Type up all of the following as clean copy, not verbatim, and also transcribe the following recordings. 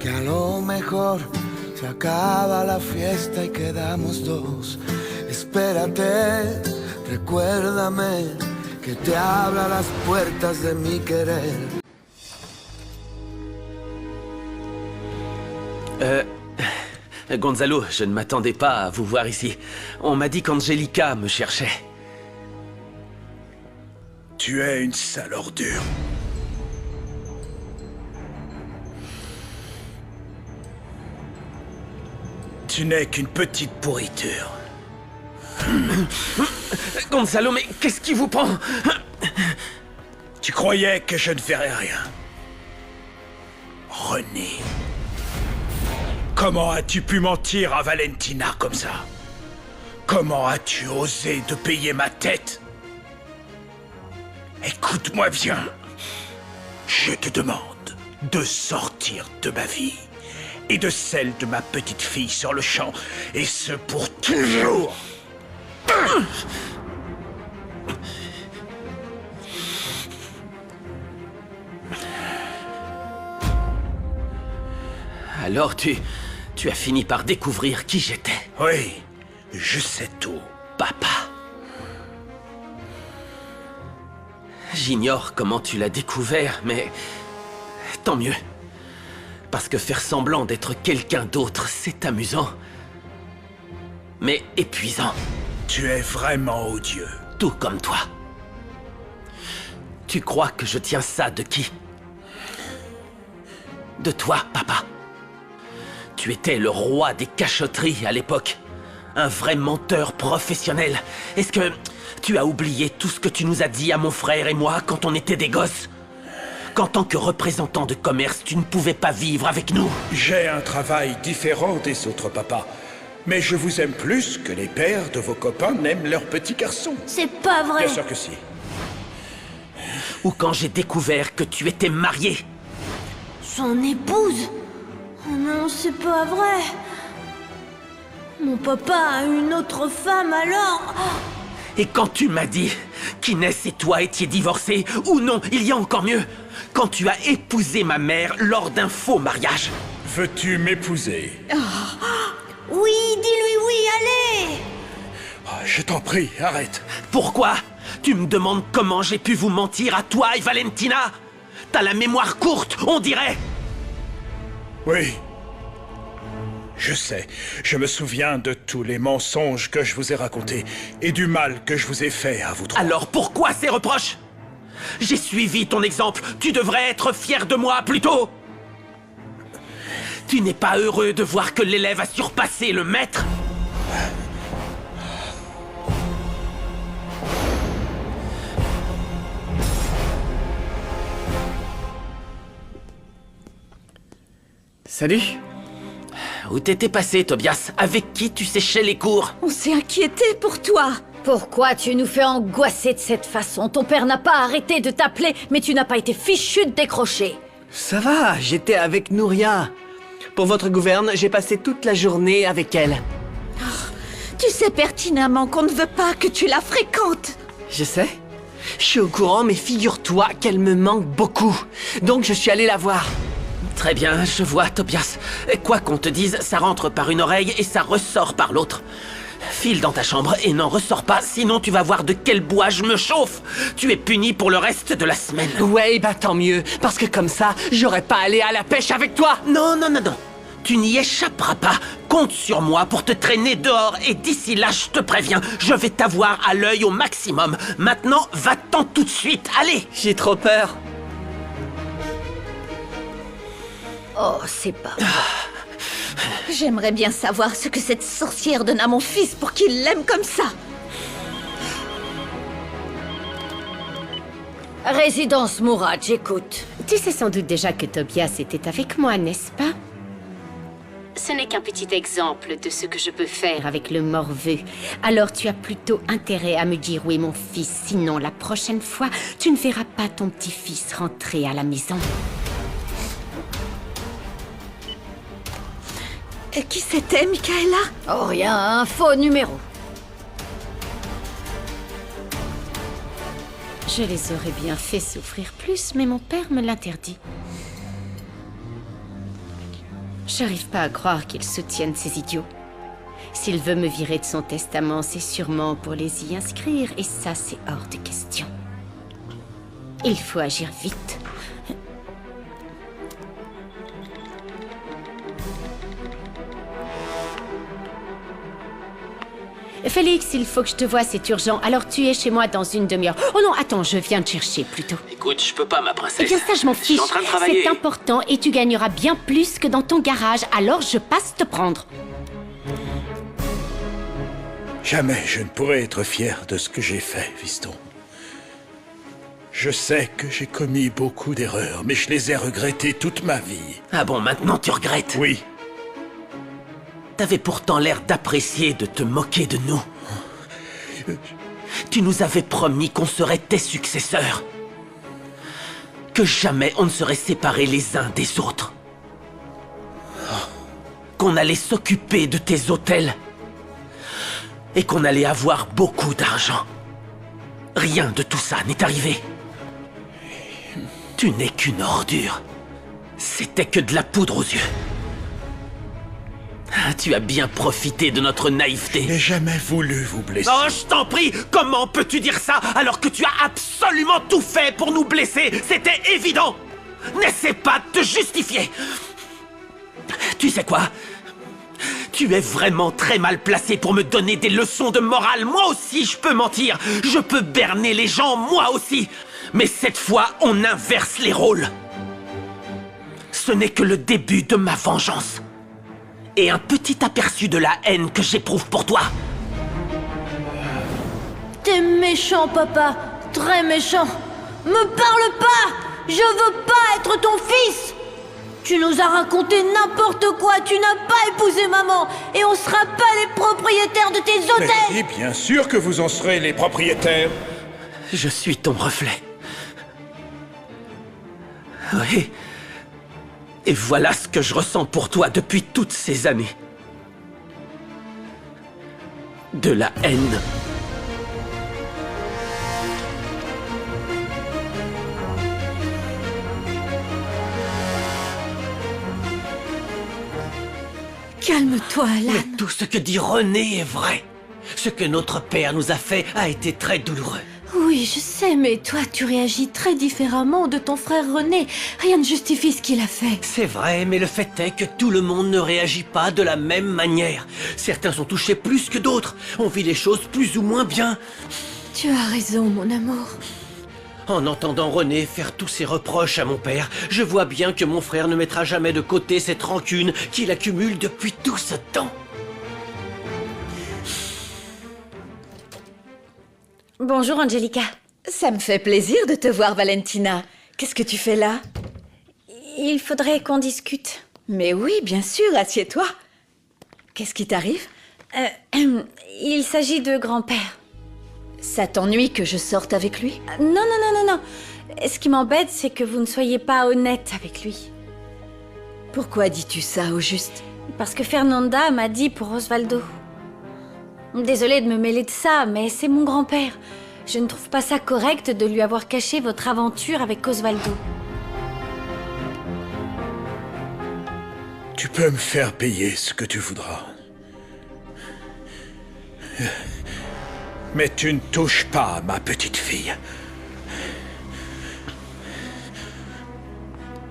que a lo mejor se acaba la fiesta y quedamos dos. Espérate, recuérdame que te abra las puertas de mi querer. Gonzalo, je ne m'attendais pas à vous voir ici. On m'a dit qu'Angelica me cherchait. Tu es une sale ordure. Tu n'es qu'une petite pourriture. Gonzalo, mais qu'est-ce qui vous prend? Tu croyais que je ne verrais rien. René. Comment as-tu pu mentir à Valentina comme ça? Comment as-tu osé de payer ma tête? Écoute-moi bien. Je te demande de sortir de ma vie et de celle de ma petite fille sur le champ, et ce pour toujours. Alors tu as fini par découvrir qui j'étais. Oui, je sais tout. Papa. J'ignore comment tu l'as découvert, mais tant mieux. Parce que faire semblant d'être quelqu'un d'autre, c'est amusant. Mais épuisant. Tu es vraiment odieux. Tout comme toi. Tu crois que je tiens ça de qui? De toi, papa. Tu étais le roi des cachotteries à l'époque. Un vrai menteur professionnel. Est-ce que tu as oublié tout ce que tu nous as dit à mon frère et moi quand on était des gosses? Qu'en tant que représentant de commerce, tu ne pouvais pas vivre avec nous? J'ai un travail différent des autres papas. Mais je vous aime plus que les pères de vos copains n'aiment leurs petits garçons. C'est pas vrai. Bien sûr que si. Ou quand j'ai découvert que tu étais marié? Son épouse? Oh non, c'est pas vrai. Mon papa a une autre femme alors? Et quand tu m'as dit qu'Inès et toi étiez divorcés, ou non, il y a encore mieux, quand tu as épousé ma mère lors d'un faux mariage. Veux-tu m'épouser? Oui, dis-lui oui, allez! Oh, je t'en prie, arrête. Pourquoi? Tu me demandes comment j'ai pu vous mentir à toi et Valentina? T'as la mémoire courte, on dirait. Oui. Je sais, je me souviens de tous les mensonges que je vous ai racontés et du mal que je vous ai fait à vous trois. Alors pourquoi ces reproches? J'ai suivi ton exemple, tu devrais être fier de moi plutôt. Tu n'es pas heureux de voir que l'élève a surpassé le maître? Salut. Où t'étais passé, Tobias? Avec qui tu séchais les cours? On s'est inquiété pour toi. Pourquoi tu nous fais angoisser de cette façon? Ton père n'a pas arrêté de t'appeler, mais tu n'as pas été fichu de décrocher. Ça va, j'étais avec Nouria. Pour votre gouverne, j'ai passé toute la journée avec elle. Tu sais pertinemment qu'on ne veut pas que tu la fréquentes. Je sais. Je suis au courant, mais figure-toi qu'elle me manque beaucoup. Donc je suis allé la voir. Très bien, je vois, Tobias. Quoi qu'on te dise, ça rentre par une oreille et ça ressort par l'autre. File dans ta chambre et n'en ressors pas, sinon tu vas voir de quel bois je me chauffe. Tu es puni pour le reste de la semaine. Ouais, bah tant mieux, parce que comme ça, j'aurais pas allé à la pêche avec toi. Non, non, non, non. Tu n'y échapperas pas. Compte sur moi pour te traîner dehors et d'ici là, je te préviens, je vais t'avoir à l'œil au maximum. Maintenant, va-t'en tout de suite, allez. J'ai trop peur. Oh, c'est pas vrai. J'aimerais bien savoir ce que cette sorcière donne à mon fils pour qu'il l'aime comme ça. Résidence Mourad, j'écoute. Tu sais sans doute déjà que Tobias était avec moi, n'est-ce pas? Ce n'est qu'un petit exemple de ce que je peux faire. Avec le morveux. Alors tu as plutôt intérêt à me dire où est mon fils, sinon la prochaine fois, tu ne verras pas ton petit-fils rentrer à la maison. Et qui c'était, Michaela? Oh, rien, un faux numéro. Je les aurais bien fait souffrir plus, mais mon père me l'interdit. J'arrive pas à croire qu'il soutienne ces idiots. S'il veut me virer de son testament, c'est sûrement pour les y inscrire, et ça, c'est hors de question. Il faut agir vite. Félix, il faut que je te voie, c'est urgent. Alors tu es chez moi dans une demi-heure. Oh non, attends, je viens te chercher plutôt. Écoute, je peux pas, ma princesse. Eh bien ça, je m'en Je fiche. suis en train de travailler. C'est important et tu gagneras bien plus que dans ton garage. Alors je passe te prendre. Jamais je ne pourrai être fier de ce que j'ai fait, fiston. Je sais que j'ai commis beaucoup d'erreurs, mais je les ai regrettées toute ma vie. Ah bon, maintenant tu regrettes? Oui, T'avais pourtant l'air d'apprécier de te moquer de nous. Tu nous avais promis qu'on serait tes successeurs. Que jamais on ne serait séparés les uns des autres. Qu'on allait s'occuper de tes hôtels. Et qu'on allait avoir beaucoup d'argent. Rien de tout ça n'est arrivé. Tu n'es qu'une ordure. C'était que de la poudre aux yeux. Ah, tu as bien profité de notre je naïveté. n'ai jamais voulu vous blesser. Oh, je t'en prie, comment peux-tu dire ça alors que tu as absolument tout fait pour nous blesser? C'était évident. N'essaie pas de te justifier. Tu sais quoi? Tu es vraiment très mal placé pour me donner des leçons de morale. Moi aussi, je peux mentir. Je peux berner les gens, moi aussi. Mais cette fois, on inverse les rôles. Ce n'est que le début de ma vengeance. Et un petit aperçu de la haine que j'éprouve pour toi. T'es méchant, papa. Très méchant. Me parle pas. Je veux pas être ton fils. Tu nous as raconté n'importe quoi. Tu n'as pas épousé maman. Et on sera pas les propriétaires de tes hôtels. Mais bien sûr que vous en serez les propriétaires. Je suis ton reflet. Oui. Et voilà ce que je ressens pour toi depuis toutes ces années. De la haine. Calme-toi, Alan. Mais tout ce que dit René est vrai. Ce que notre père nous a fait a été très douloureux. Oui, je sais, mais toi, tu réagis très différemment de ton frère René. Rien ne justifie ce qu'il a fait. C'est vrai, mais le fait est que tout le monde ne réagit pas de la même manière. Certains sont touchés plus que d'autres. On vit les choses plus ou moins bien. Tu as raison, mon amour. En entendant René faire tous ses reproches à mon père, je vois bien que mon frère ne mettra jamais de côté cette rancune qu'il accumule depuis tout ce temps. Bonjour, Angelica. Ça me fait plaisir de te voir, Valentina. Qu'est-ce que tu fais là? Il faudrait qu'on discute. Mais oui, bien sûr, assieds-toi. Qu'est-ce qui t'arrive? Il s'agit de grand-père. Ça t'ennuie que je sorte avec lui? Non. Ce qui m'embête, c'est que vous ne soyez pas honnête avec lui. Pourquoi dis-tu ça, au juste? Parce que Fernanda m'a dit pour Osvaldo. Désolée de me mêler de ça, mais c'est mon grand-père. Je ne trouve pas ça correct de lui avoir caché votre aventure avec Osvaldo. Tu peux me faire payer ce que tu voudras. Mais tu ne touches pas à ma petite fille.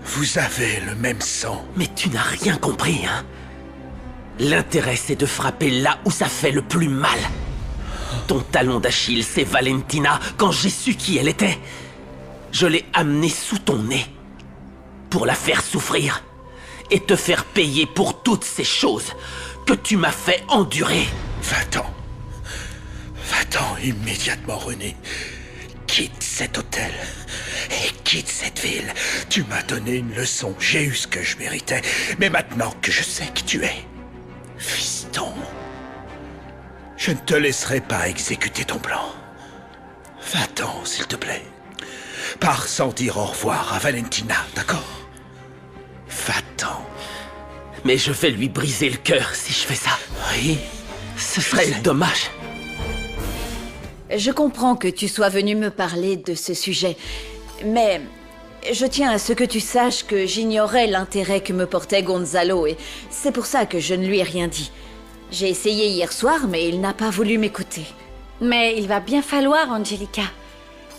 Vous avez le même sang. Mais tu n'as rien compris, hein? L'intérêt, c'est de frapper là où ça fait le plus mal. Ton talon d'Achille, c'est Valentina. Quand j'ai su qui elle était, je l'ai amenée sous ton nez pour la faire souffrir et te faire payer pour toutes ces choses que tu m'as fait endurer. Va-t'en. Va-t'en immédiatement, René. Quitte cet hôtel et quitte cette ville. Tu m'as donné une leçon. J'ai eu ce que je méritais. Mais maintenant que je sais qui tu es, fiston, je ne te laisserai pas exécuter ton plan. Va-t'en, s'il te plaît. Pars sans dire au revoir à Valentina, d'accord? Va-t'en. Mais je vais lui briser le cœur si je fais ça. Oui, Ce serait dommage. Je comprends que tu sois venu me parler de ce sujet, mais je tiens à ce que tu saches que j'ignorais l'intérêt que me portait Gonzalo et c'est pour ça que je ne lui ai rien dit. J'ai essayé hier soir, mais il n'a pas voulu m'écouter. Mais il va bien falloir, Angelica.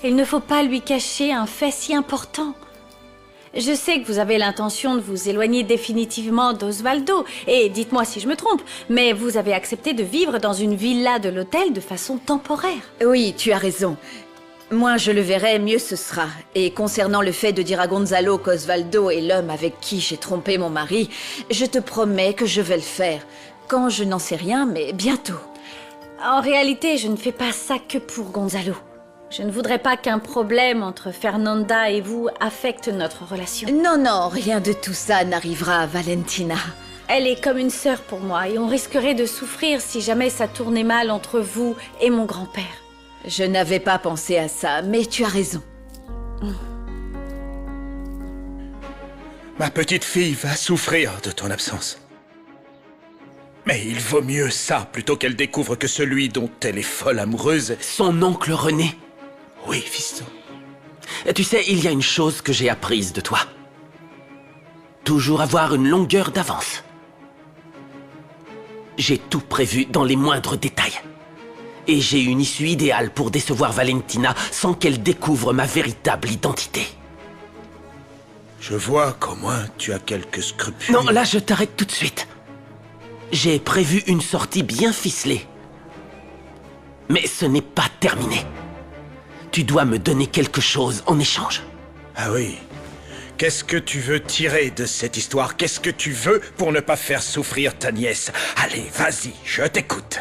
Il ne faut pas lui cacher un fait si important. Je sais que vous avez l'intention de vous éloigner définitivement d'Osvaldo, et dites-moi si je me trompe, mais vous avez accepté de vivre dans une villa de l'hôtel de façon temporaire. Oui, tu as raison. Moins je le verrai, mieux ce sera. Et concernant le fait de dire à Gonzalo qu'Osvaldo est l'homme avec qui j'ai trompé mon mari, je te promets que je vais le faire. Quand je n'en sais rien, mais bientôt. En réalité, je ne fais pas ça que pour Gonzalo. Je ne voudrais pas qu'un problème entre Fernanda et vous affecte notre relation. Non, non, rien de tout ça n'arrivera à Valentina. Elle est comme une sœur pour moi et on risquerait de souffrir si jamais ça tournait mal entre vous et mon grand-père. Je n'avais pas pensé à ça, mais tu as raison. Ma petite fille va souffrir de ton absence. Mais il vaut mieux ça plutôt qu'elle découvre que celui dont elle est folle amoureuse... Son oncle René. Oui, fiston. Tu sais, il y a une chose que j'ai apprise de toi. Toujours avoir une longueur d'avance. J'ai tout prévu dans les moindres détails. Et j'ai une issue idéale pour décevoir Valentina sans qu'elle découvre ma véritable identité. Je vois qu'au moins tu as quelques scrupules. Non, là je t'arrête tout de suite. J'ai prévu une sortie bien ficelée. Mais ce n'est pas terminé. Tu dois me donner quelque chose en échange. Ah oui. Qu'est-ce que tu veux tirer de cette histoire? Qu'est-ce que tu veux pour ne pas faire souffrir ta nièce? Allez, vas-y, je t'écoute.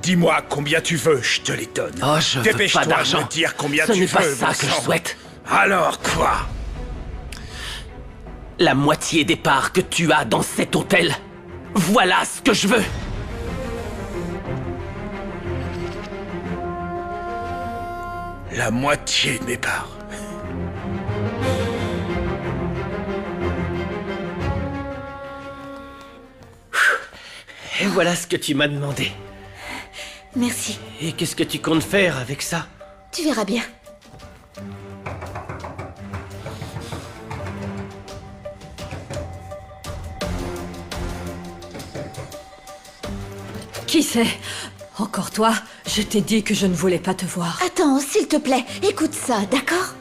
Dis-moi combien tu veux, je te les donne. Oh, je veux pas d'argent. De me dire combien ce tu n'est veux. pas ça que je souhaite. Alors quoi? La moitié des parts que tu as dans cet hôtel. Voilà ce que je veux. La moitié de mes parts. Et voilà ce que tu m'as demandé. Merci. Et qu'est-ce que tu comptes faire avec ça? Tu verras bien. Qui c'est? Encore toi? Je t'ai dit que je ne voulais pas te voir. Attends, s'il te plaît, écoute ça, d'accord?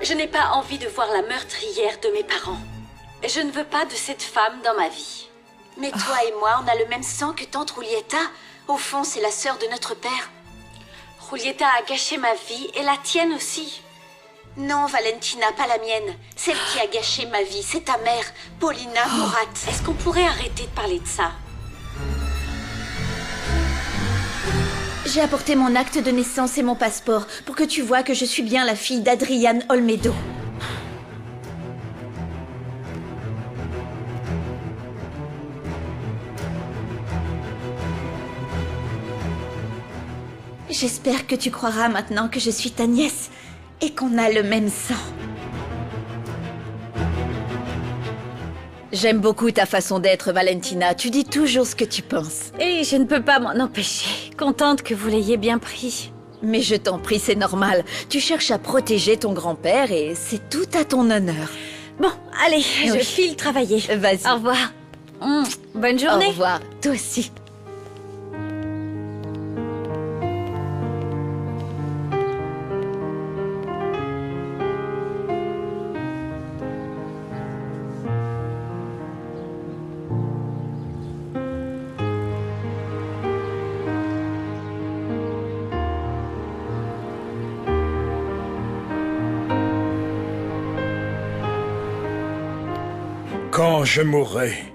Je n'ai pas envie de voir la meurtrière de mes parents. Je ne veux pas de cette femme dans ma vie. Mais toi et moi, on a le même sang que tante Julieta. Au fond, c'est la sœur de notre père. Julieta a gâché ma vie et la tienne aussi. Non, Valentina, pas la mienne. Celle qui a gâché ma vie, c'est ta mère, Paulina Murat. Est-ce qu'on pourrait arrêter de parler de ça? J'ai apporté mon acte de naissance et mon passeport pour que tu vois que je suis bien la fille d'Adrian Olmedo. J'espère que tu croiras maintenant que je suis ta nièce et qu'on a le même sang. J'aime beaucoup ta façon d'être, Valentina. Tu dis toujours ce que tu penses. Et je ne peux pas m'en empêcher. Contente que vous l'ayez bien pris. Mais je t'en prie, c'est normal. Tu cherches à protéger ton grand-père et c'est tout à ton honneur. Bon, allez, je file travailler. Vas-y. Au revoir. Bonne journée. Au revoir, toi aussi. Quand je mourrai,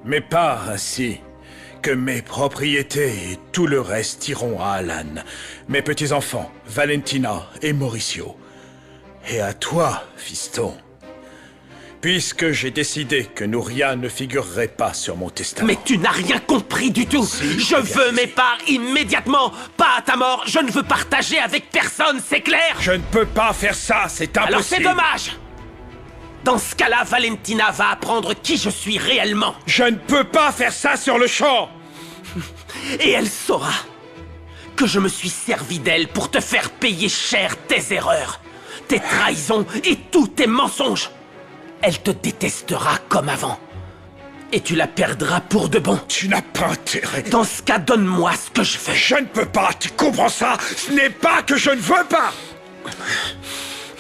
mes parts ainsi que mes propriétés et tout le reste iront à Alan, mes petits-enfants, Valentina et Mauricio. Et à toi, fiston. Puisque j'ai décidé que Nouria ne figurerait pas sur mon testament. Mais tu n'as rien compris du tout. Si, je veux mes parts immédiatement. Pas à ta mort. Je ne veux partager avec personne, c'est clair? Je ne peux pas faire ça, c'est impossible. Alors c'est dommage. Dans ce cas-là, Valentina va apprendre qui je suis réellement. Je ne peux pas faire ça sur le champ. Et elle saura que je me suis servi d'elle pour te faire payer cher tes erreurs, tes trahisons et tous tes mensonges. Elle te détestera comme avant. Et tu la perdras pour de bon. Tu n'as pas intérêt. Dans ce cas, donne-moi ce que je veux. Je ne peux pas, tu comprends ça? Ce n'est pas que je ne veux pas.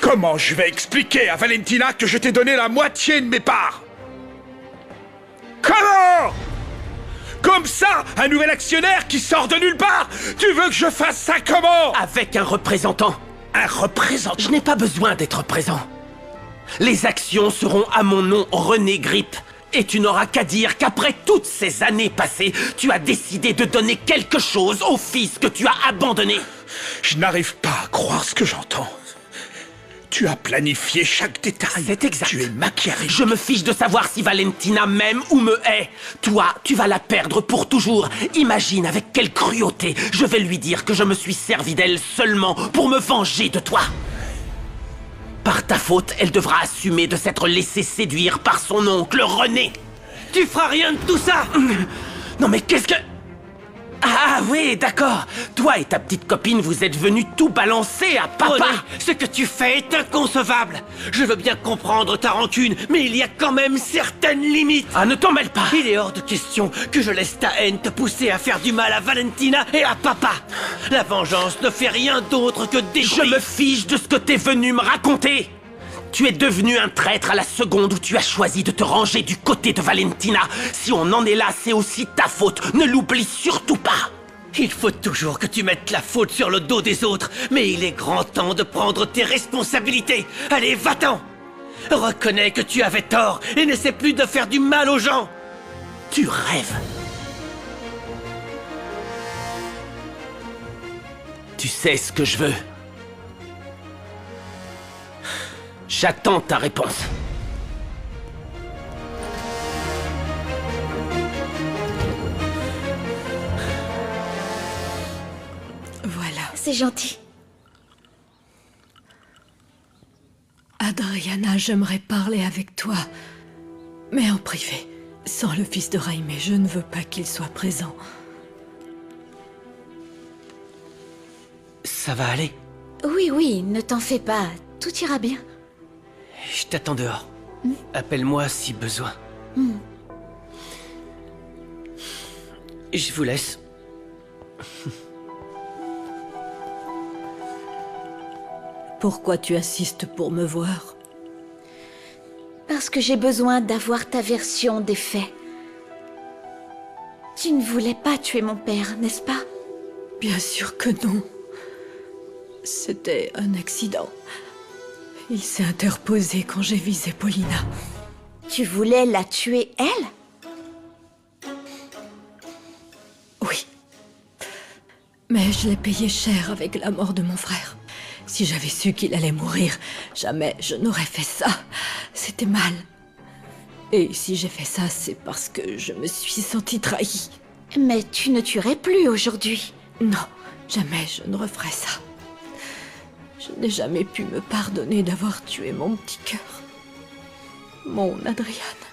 Comment je vais expliquer à Valentina que je t'ai donné la moitié de mes parts? Comment? Comme ça, un nouvel actionnaire qui sort de nulle part? Tu veux que je fasse ça comment? Avec un représentant. Un représentant? Je n'ai pas besoin d'être présent. Les actions seront à mon nom, René Gripp. Et tu n'auras qu'à dire qu'après toutes ces années passées, tu as décidé de donner quelque chose au fils que tu as abandonné. Je n'arrive pas à croire ce que j'entends. Tu as planifié chaque détail. C'est exact. Tu es machiavélique. Je me fiche de savoir si Valentina m'aime ou me hait. Toi, tu vas la perdre pour toujours. Imagine avec quelle cruauté je vais lui dire que je me suis servi d'elle seulement pour me venger de toi. Par ta faute, elle devra assumer de s'être laissée séduire par son oncle René. Tu feras rien de tout ça! Non mais qu'est-ce que... Ah oui, d'accord. Toi et ta petite copine, vous êtes venus tout balancer à papa. René, ce que tu fais est inconcevable. Je veux bien comprendre ta rancune, mais il y a quand même certaines limites. Ah, ne t'en mêle pas. Il est hors de question que je laisse ta haine te pousser à faire du mal à Valentina et à papa. La vengeance ne fait rien d'autre que détruire. Je me fiche de ce que t'es venu me raconter. Tu es devenu un traître à la seconde où tu as choisi de te ranger du côté de Valentina. Si on en est là, c'est aussi ta faute. Ne l'oublie surtout pas. Il faut toujours que tu mettes la faute sur le dos des autres, mais il est grand temps de prendre tes responsabilités. Allez, va-t'en! Reconnais que tu avais tort et n'essaie plus de faire du mal aux gens. Tu rêves. Tu sais ce que je veux. J'attends ta réponse. Voilà. C'est gentil. Adriana, j'aimerais parler avec toi, mais en privé. Sans le fils de Jaime, je ne veux pas qu'il soit présent. Ça va aller? Oui, oui, ne t'en fais pas. Tout ira bien. Je t'attends dehors. Appelle-moi si besoin. Je vous laisse. Pourquoi tu insistes pour me voir? Parce que j'ai besoin d'avoir ta version des faits. Tu ne voulais pas tuer mon père, n'est-ce pas? Bien sûr que non. C'était un accident. Il s'est interposé quand j'ai visé Paulina. Tu voulais la tuer, elle? Oui. Mais je l'ai payé cher avec la mort de mon frère. Si j'avais su qu'il allait mourir, jamais je n'aurais fait ça. C'était mal. Et si j'ai fait ça, c'est parce que je me suis sentie trahie. Mais tu ne tuerais plus aujourd'hui. Non, jamais je ne referai ça. Je n'ai jamais pu me pardonner d'avoir tué mon petit cœur. Mon Adriane.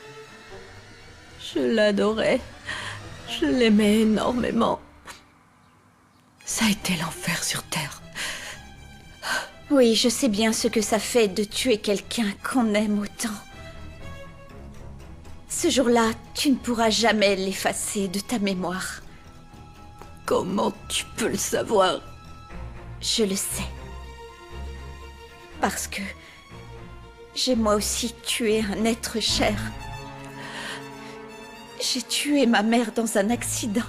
Je l'adorais. Je l'aimais énormément. Ça a été l'enfer sur Terre. Oui, je sais bien ce que ça fait de tuer quelqu'un qu'on aime autant. Ce jour-là, tu ne pourras jamais l'effacer de ta mémoire. Comment tu peux le savoir? Je le sais. Parce que j'ai moi aussi tué un être cher. J'ai tué ma mère dans un accident.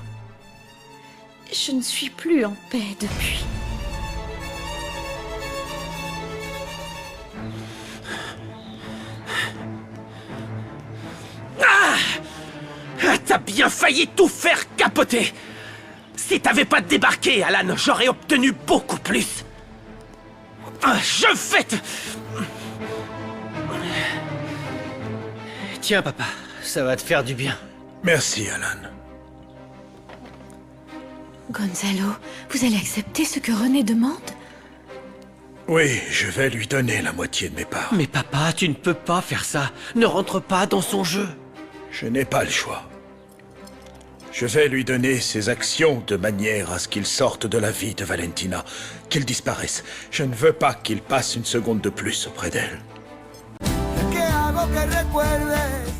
Je ne suis plus en paix depuis. T'as bien failli tout faire capoter. Si t'avais pas débarqué, Alan, j'aurais obtenu beaucoup plus. Je vais te... Tiens, papa, ça va te faire du bien. Merci, Alan. Gonzalo, vous allez accepter ce que René demande? Oui, je vais lui donner la moitié de mes parts. Mais papa, tu ne peux pas faire ça. Ne rentre pas dans son jeu. Je n'ai pas le choix. Je vais lui donner ses actions de manière à ce qu'il sorte de la vie de Valentina, qu'il disparaisse. Je ne veux pas qu'il passe une seconde de plus auprès d'elle. ¿Qué hago que recuerdes?